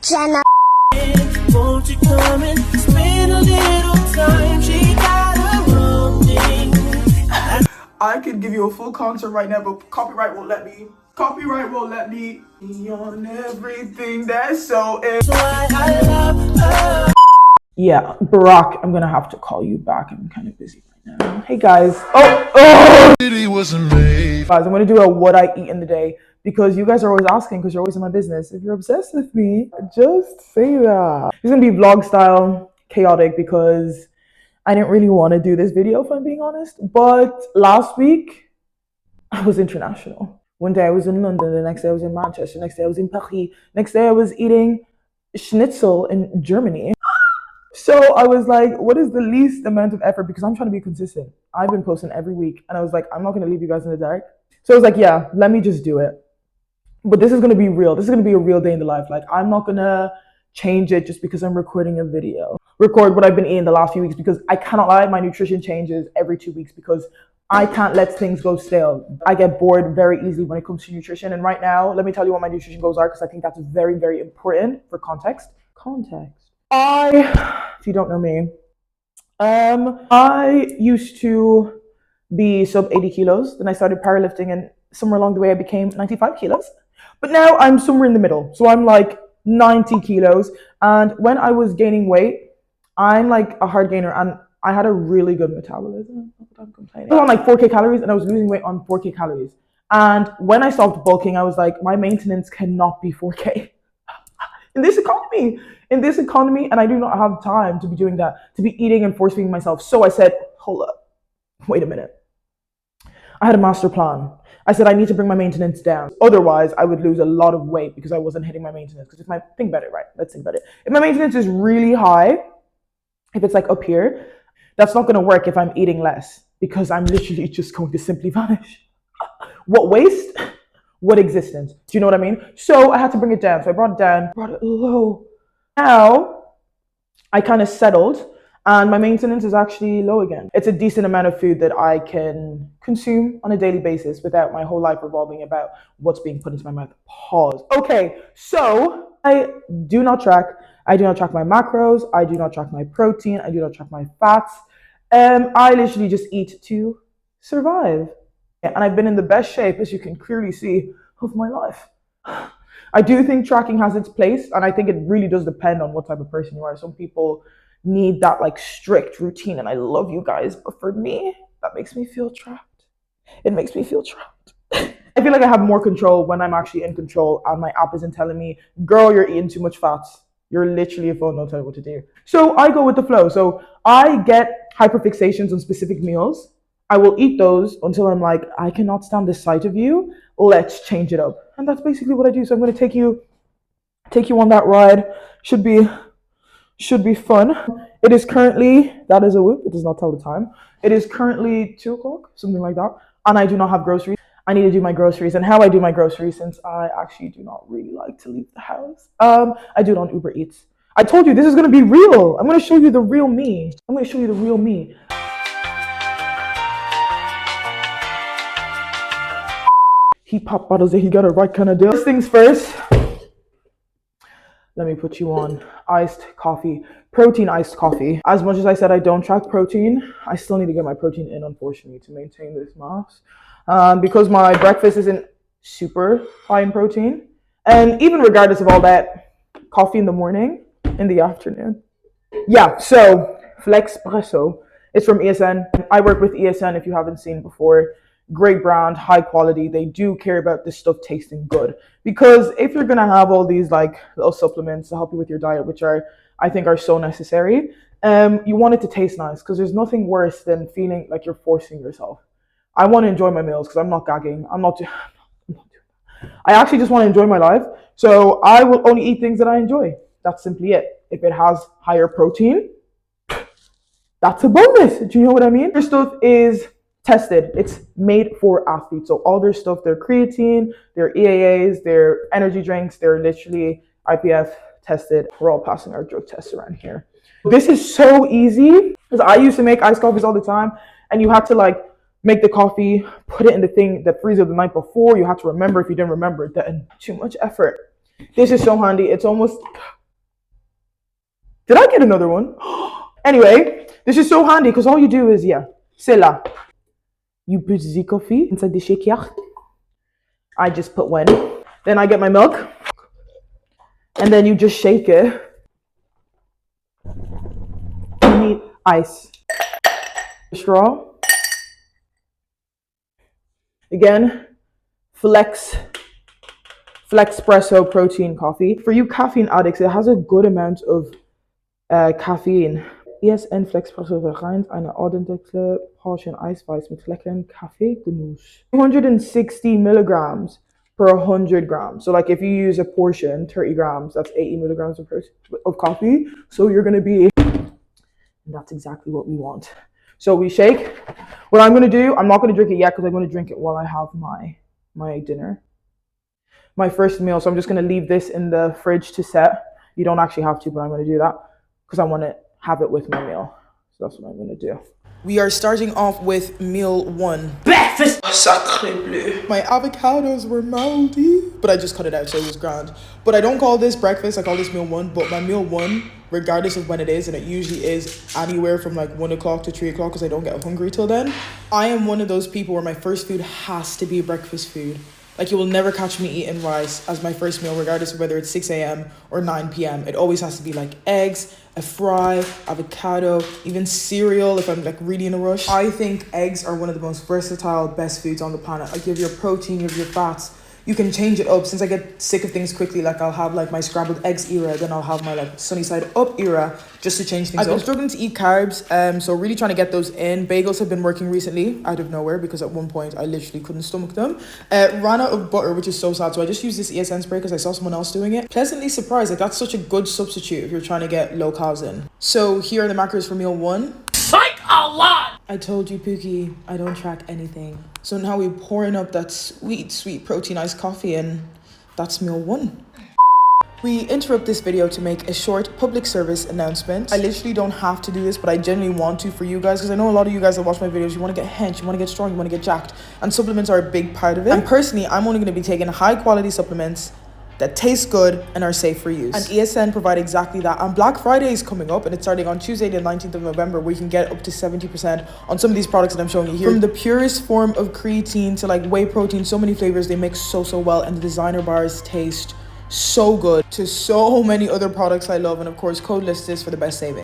Jenna. Won't you come and spend a little time? She got her own thing. I could give you a full concert right now, but copyright won't let me. Copyright won't let me be on everything that's so. Why I love her. Yeah, Barack, I'm gonna have to call you back. I'm kind of busy right now. Hey guys. Oh! Guys, I'm gonna do a what I eat in the day because you guys are always asking because you're always in my business. If you're obsessed with me, just say that. It's gonna be vlog style, chaotic because I didn't really want to do this video if I'm being honest. But last week I was international. One day I was in London, the next day I was in Manchester, the next day I was in Paris, next day I was eating schnitzel in Germany. So I was like, what is the least amount of effort? Because I'm trying to be consistent. I've been posting every week and I was like, I'm not going to leave you guys in the dark. So I was like, yeah, let me just do it. But this is going to be real. This is going to be a real day in the life. Like, I'm not going to change it just because I'm recording a video. Record what I've been eating the last few weeks because I cannot lie, my nutrition changes every 2 weeks because I can't let things go stale. I get bored very easily when it comes to nutrition. And right now, let me tell you what my nutrition goals are because I think that's very, very important for context. If you don't know me, I used to be sub 80 kilos. Then I started powerlifting and somewhere along the way I became 95 kilos. But now I'm somewhere in the middle. So I'm like 90 kilos. And when I was gaining weight, I'm like a hard gainer and I had a really good metabolism. Not that I'm complaining. I was on like 4K calories and I was losing weight on 4K calories. And when I stopped bulking, I was like, my maintenance cannot be 4K. In this economy, and I do not have time to be doing that, to be eating and force feeding myself. So I said, hold up, wait a minute. I had a master plan. I said I need to bring my maintenance down. Otherwise, I would lose a lot of weight because I wasn't hitting my maintenance. Because think about it, right? Let's think about it. If my maintenance is really high, if it's like up here, that's not going to work if I'm eating less because I'm literally just going to simply vanish. What waste? What existence? Do you know what I mean? So I had to bring it down. So I brought it down, brought it low. Now I kind of settled and my maintenance is actually low again. It's a decent amount of food that I can consume on a daily basis without my whole life revolving about what's being put into my mouth. Pause. Okay, so I do not track my macros. I do not track my protein. I do not track my fats. I literally just eat to survive. And I've been in the best shape, as you can clearly see, of my life. I do think tracking has its place, and I think it really does depend on what type of person you are. Some people need that like strict routine, and I love you guys, but for me, that makes me feel trapped. It makes me feel trapped. I feel like I have more control when I'm actually in control, and my app isn't telling me, girl, you're eating too much fats. You're literally a phone, don't tell you what to do. So I go with the flow. So I get hyperfixations on specific meals. I will eat those until I'm like, I cannot stand the sight of you. Let's change it up. And that's basically what I do. So I'm going to take you on that ride. Should be fun. It is currently, that is a whoop. It does not tell the time. It is currently 2 o'clock, something like that. And I do not have groceries. I need to do my groceries. And how I do my groceries, since I actually do not really like to leave the house, I do it on Uber Eats. I told you this is going to be real. I'm going to show you the real me. He popped bottles that he got a right kind of deal. First things first, let me put you on iced coffee, protein iced coffee. As much as I said I don't track protein, I still need to get my protein in, unfortunately, to maintain this mass. Because my breakfast isn't super high in protein. And even regardless of all that, coffee in the morning, in the afternoon. Yeah, so Flexpresso. It's from ESN. I work with ESN if you haven't seen before. Great brand, high quality. They do care about this stuff tasting good. Because if you're gonna have all these like little supplements to help you with your diet, which I think are so necessary, you want it to taste nice because there's nothing worse than feeling like you're forcing yourself. I want to enjoy my meals because I'm not gagging. I'm not doing that. I actually just want to enjoy my life. So I will only eat things that I enjoy. That's simply it. If it has higher protein, that's a bonus. Do you know what I mean? Their stuff is tested. It's made for athletes. So all their stuff, their creatine, their EAAs, their energy drinks, they're literally IPF tested. We're all passing our drug tests around here. This is so easy because I used to make iced coffees all the time and you had to like make the coffee, put it in the freezer the night before. You had to remember. If you didn't remember, then too much effort. This is so handy. It's almost... Did I get another one? Anyway, this is so handy because all you do is, yeah, c'est là. You put the coffee inside the shaker. I just put one. Then I get my milk. And then you just shake it. You need ice. Straw. Again, Flexpresso protein coffee. For you caffeine addicts, it has a good amount of caffeine. ESN Flexpresso vereint eine ordentliche Portion Eiweiß mit leckeren Kaffeegenuss. 260 milligrams per 100 grams. So like if you use a portion, 30 grams, that's 80 milligrams of coffee. So you're going to be, and that's exactly what we want. So we shake. What I'm going to do, I'm not going to drink it yet because I'm going to drink it while I have my dinner. My first meal. So I'm just going to leave this in the fridge to set. You don't actually have to, but I'm going to do that because I want to have it with my meal. So that's what I'm going to do. We are starting off with meal one. Breakfast! Sacre bleu. My avocados were moldy, but I just cut it out, so it was grand. But I don't call this breakfast, I call this meal one. But my meal one, regardless of when it is, and it usually is anywhere from like 1 o'clock to 3 o'clock because I don't get hungry till then. I am one of those people where my first food has to be breakfast food. Like you will never catch me eating rice as my first meal, regardless of whether it's 6 a.m. or 9 p.m. It always has to be like eggs, a fry, avocado, even cereal if I'm like really in a rush. I think eggs are one of the most versatile, best foods on the planet. Like you have your protein, you have your fats. You can change it up. Since I get sick of things quickly, like I'll have like my scrambled eggs era, then I'll have my like sunny side up era just to change things up. I've been struggling to eat carbs, so really trying to get those in. Bagels have been working recently out of nowhere because at one point I literally couldn't stomach them. Ran out of butter, which is so sad. So I just used this ESN spray because I saw someone else doing it. Pleasantly surprised, like that's such a good substitute if you're trying to get low carbs in. So here are the macros for meal one. Psych a lot! I told you, Pookie, I don't track anything. So now we're pouring up that sweet, sweet proteinized coffee and that's meal one. We interrupt this video to make a short public service announcement. I literally don't have to do this, but I genuinely want to for you guys because I know a lot of you guys that watch my videos, you want to get hench, you want to get strong, you want to get jacked, and supplements are a big part of it. And personally, I'm only going to be taking high quality supplements that taste good and are safe for use. And ESN provide exactly that. And Black Friday is coming up and it's starting on Tuesday the 19th of November where you can get up to 70% on some of these products that I'm showing you here. From the purest form of creatine to like whey protein, so many flavors, they mix so well, and the designer bars taste so good, to so many other products I love, and of course code LYSTUS for the best saving.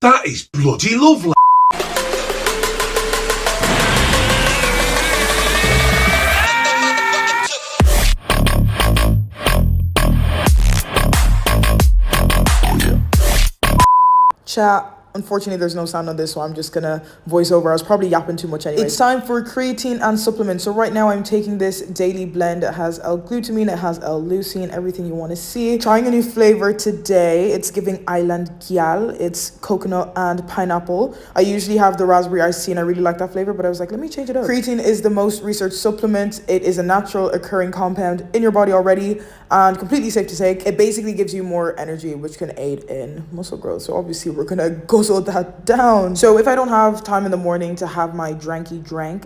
That is bloody lovely. Chat. Unfortunately, there's no sound on this, so I'm just gonna voice over. I was probably yapping too much anyway. It's time for creatine and supplements. So right now I'm taking this daily blend. It has L-glutamine, it has L-leucine, everything you want to see. Trying a new flavor today. It's giving Island Gyal. It's coconut and pineapple. I usually have the raspberry iced tea and I really like that flavor, but I was like, let me change it up. Creatine is the most researched supplement. It is a natural occurring compound in your body already and completely safe to take. It basically gives you more energy, which can aid in muscle growth. So obviously we're gonna guzzle that down. So if I don't have time in the morning to have my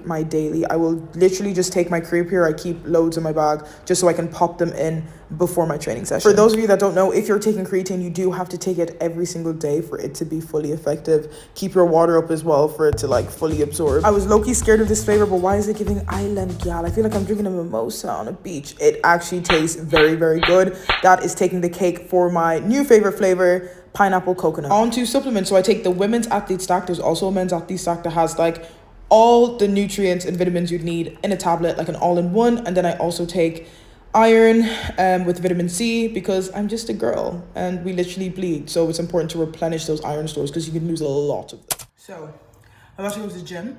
my daily, I will literally just take my creep here. I keep loads in my bag just so I can pop them in before my training session. For those of you that don't know, if you're taking creatine, you do have to take it every single day for it to be fully effective. Keep your water up as well for it to like fully absorb. I was low-key scared of this flavor, but why is it giving Island Gyal? I feel like I'm drinking a mimosa on a beach. It actually tastes very, very good. That is taking the cake for my new favorite flavor, pineapple coconut. On to supplements. So I take the women's athlete stack. There's also a men's athlete stack that has like all the nutrients and vitamins you'd need in a tablet, like an all-in-one. And then I also take iron with vitamin C because I'm just a girl and we literally bleed. So it's important to replenish those iron stores because you can lose a lot of them. So I'm about to go to the gym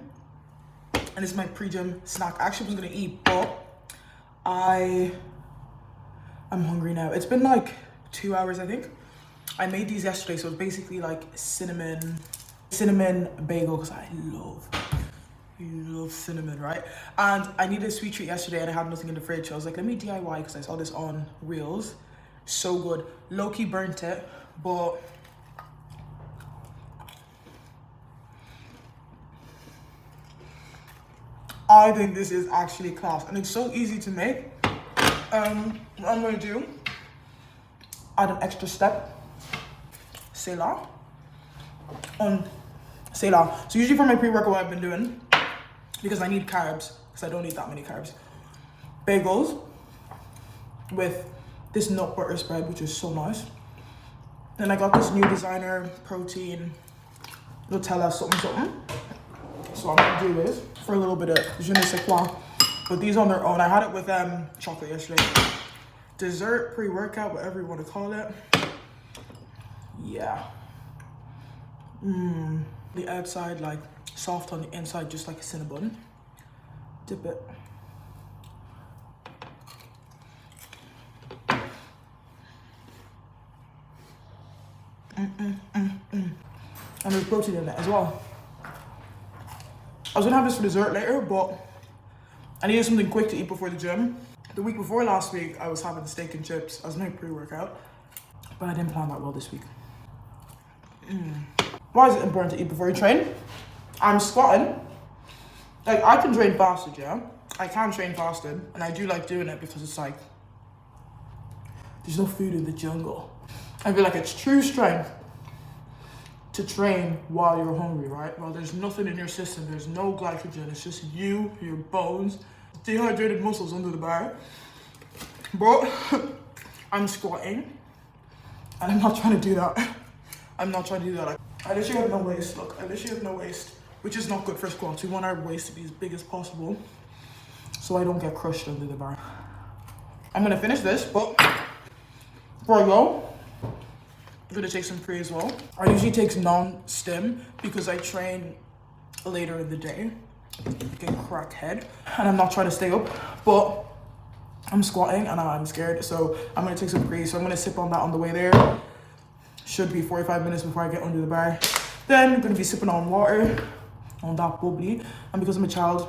and it's my pre-gym snack. I actually was gonna eat, but I'm hungry now. It's been like 2 hours, I think. I made these yesterday, so it's basically like cinnamon bagel because I love cinnamon, right? And I needed a sweet treat yesterday and I had nothing in the fridge. So I was like, let me DIY because I saw this on Reels. So good. Low-key burnt it, but I think this is actually class, and it's so easy to make. What I'm gonna do, add an extra step, Selah, on Selah. So usually for my pre-workout, what I've been doing, because I need carbs, because I don't need that many carbs, bagels with this nut butter spread, which is so nice. Then I got this new designer protein Nutella something. So what I'm gonna do is, for a little bit of je ne sais quoi, but these on their own. I had it with chocolate yesterday. Dessert, pre-workout, whatever you want to call it. Yeah. The outside like soft, on the inside just like a Cinnabon. Dip it. And there's protein in it as well. I was gonna have this for dessert later, but I needed something quick to eat before the gym. The week before last week, I was having steak and chips as my pre-workout, but I didn't plan that well this week. Why is it important to eat before you train? I'm squatting. Like, I can train fasted, yeah? I can train fasted, and I do like doing it because it's like, there's no food in the jungle. I feel like it's true strength to train while you're hungry, right? Well, there's nothing in your system. There's no glycogen. It's just you, your bones, dehydrated muscles under the bar. But I'm squatting, and I'm not trying to do that. I'm not trying to do that. I literally have no waist, look. I literally have no waist, which is not good for squats. We want our waist to be as big as possible so I don't get crushed under the bar. I'm gonna finish this, but before I go, I'm gonna take some pre as well. I usually take non-stim because I train later in the day, like a crackhead, and I'm not trying to stay up, but I'm squatting and I'm scared, so I'm gonna take some pre. So I'm gonna sip on that on the way there. Should be 45 minutes before I get under the bar. Then I'm gonna be sipping on water, on that bubbly, and because I'm a child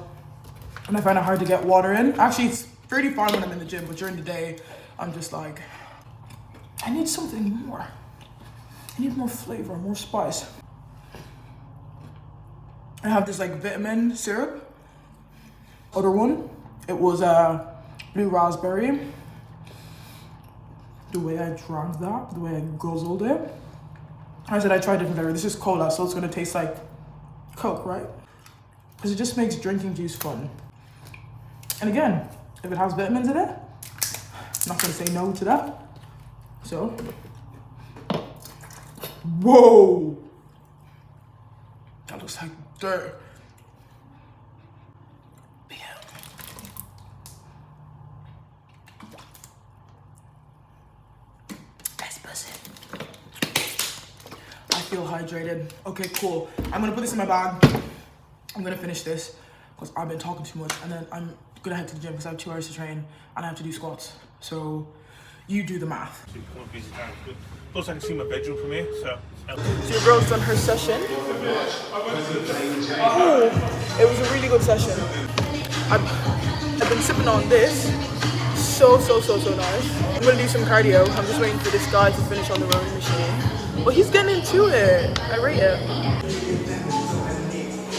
and I find it hard to get water in. Actually, it's pretty fine when I'm in the gym, but during the day, I'm just like, I need something more. I need more flavor, more spice. I have this like vitamin syrup. Other one, it was blue raspberry. The way I drank that, the way I guzzled it. I said I tried different flavor. This is cola, so it's gonna taste like Coke, right? Because it just makes drinking juice fun. And again, if it has vitamins in it, I'm not gonna say no to that. So, whoa! That looks like dirt. I feel hydrated. Okay, cool. I'm gonna put this in my bag. I'm gonna finish this because I've been talking too much, and then I'm gonna head to the gym because I have 2 hours to train and I have to do squats. So you do the math. Plus I can see my bedroom from here, so. So your girl's done her session. Oh, it was a really good session. I've been sipping on this. So nice. I'm gonna do some cardio. I'm just waiting for this guy to finish on the rowing machine. But he's getting into it. I rate it.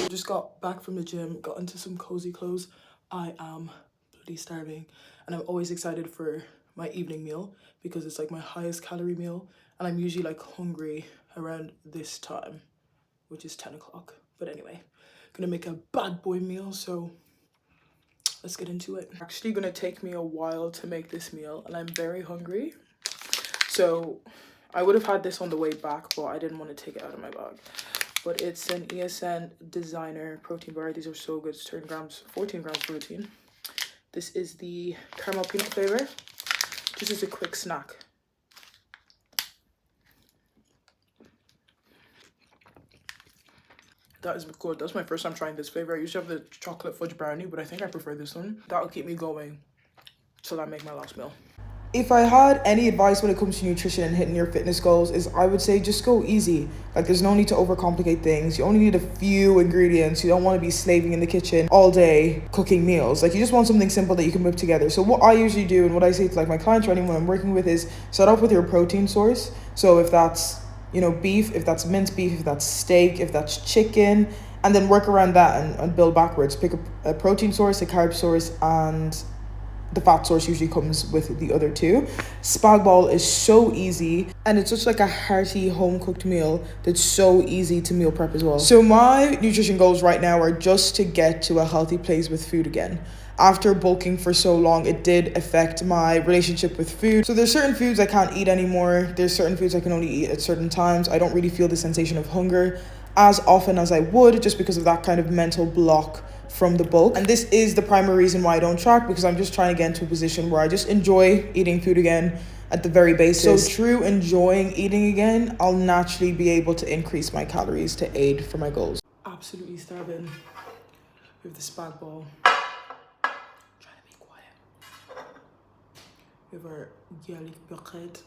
Just got back from the gym, got into some cozy clothes. I am bloody starving. And I'm always excited for my evening meal because it's like my highest calorie meal. And I'm usually like hungry around this time, which is 10 o'clock. But anyway, gonna make a bad boy meal, so let's get into it. Actually gonna take me a while to make this meal and I'm very hungry. So I would have had this on the way back, but I didn't want to take it out of my bag. But it's an ESN designer protein bar. These are so good. It's 14 grams protein. This is the caramel peanut flavor. Just as a quick snack. That is good. That's my first time trying this flavor. I usually have the chocolate fudge brownie, but I think I prefer this one. That'll keep me going till I make my last meal. If I had any advice when it comes to nutrition and hitting your fitness goals, is I would say just go easy. Like, there's no need to overcomplicate things. You only need a few ingredients. You don't want to be slaving in the kitchen all day cooking meals. Like, you just want something simple that you can whip together. So what I usually do and what I say to like my clients or anyone I'm working with is start off with your protein source. So if that's, you know, beef, if that's minced beef, if that's steak, if that's chicken, and then work around that and build backwards. Pick a protein source, a carb source, and the fat source usually comes with the other two. Spag bol is so easy, and it's just like a hearty home cooked meal that's so easy to meal prep as well. So my nutrition goals right now are just to get to a healthy place with food again. After bulking for so long, it did affect my relationship with food. So there's certain foods I can't eat anymore. There's certain foods I can only eat at certain times. I don't really feel the sensation of hunger as often as I would, just because of that kind of mental block from the bulk. And this is the primary reason why I don't track, because I'm just trying to get into a position where I just enjoy eating food again at the very basis. So through enjoying eating again, I'll naturally be able to increase my calories to aid for my goals. Absolutely starving with the spag bol. Trying to be quiet. We have our garlic bucket.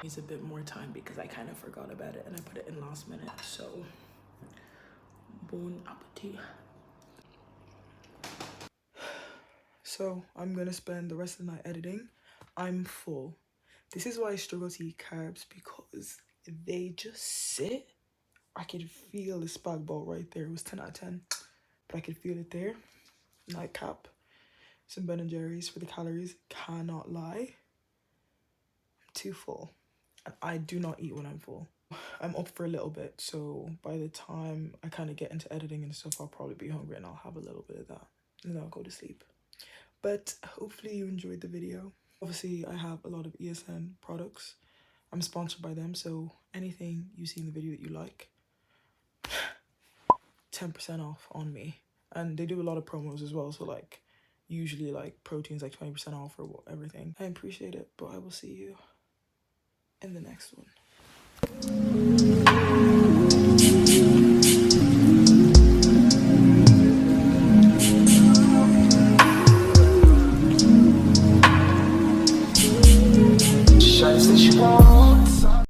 Needs a bit more time because I kind of forgot about it and I put it in last minute. So, bon appetit. So I'm gonna spend the rest of the night editing. I'm full. This is why I struggle to eat carbs, because they just sit. I could feel the spag bol right there. It was 10 out of 10, but I could feel it there. Nightcap. Some Ben & Jerry's for the calories. Cannot lie. I'm too full. And I do not eat when I'm full. I'm up for a little bit, so by the time I kind of get into editing and stuff, I'll probably be hungry and I'll have a little bit of that. And then I'll go to sleep. But hopefully you enjoyed the video. Obviously, I have a lot of ESN products. I'm sponsored by them, so anything you see in the video that you like, 10% off on me. And they do a lot of promos as well, so like usually like protein's like 20% off or everything. I appreciate it, but I will see you in the next one.